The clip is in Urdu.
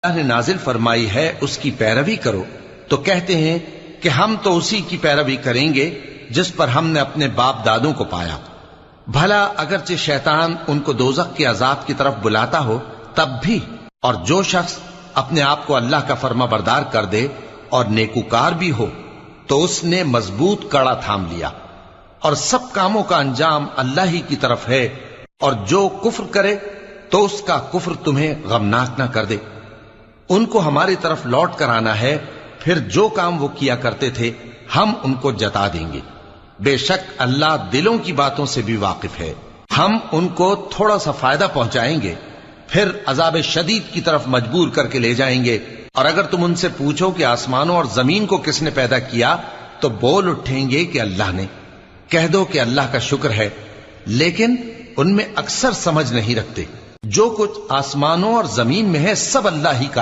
اللہ نے نازل فرمائی ہے اس کی پیروی کرو تو کہتے ہیں کہ ہم تو اسی کی پیروی کریں گے جس پر ہم نے اپنے باپ دادوں کو پایا. بھلا اگرچہ شیطان ان کو دوزخ کے عذاب کی طرف بلاتا ہو تب بھی، اور جو شخص اپنے آپ کو اللہ کا فرما بردار کر دے اور نیکوکار بھی ہو تو اس نے مضبوط کڑا تھام لیا، اور سب کاموں کا انجام اللہ ہی کی طرف ہے. اور جو کفر کرے تو اس کا کفر تمہیں غمناک نہ کر دے. ان کو ہماری طرف لوٹ کر آنا ہے، پھر جو کام وہ کیا کرتے تھے ہم ان کو جتا دیں گے. بے شک اللہ دلوں کی باتوں سے بھی واقف ہے. ہم ان کو تھوڑا سا فائدہ پہنچائیں گے، پھر عذاب شدید کی طرف مجبور کر کے لے جائیں گے. اور اگر تم ان سے پوچھو کہ آسمانوں اور زمین کو کس نے پیدا کیا تو بول اٹھیں گے کہ اللہ نے. کہہ دو کہ اللہ کا شکر ہے، لیکن ان میں اکثر سمجھ نہیں رکھتے. جو کچھ آسمانوں اور زمین میں ہے سب اللہ ہی کا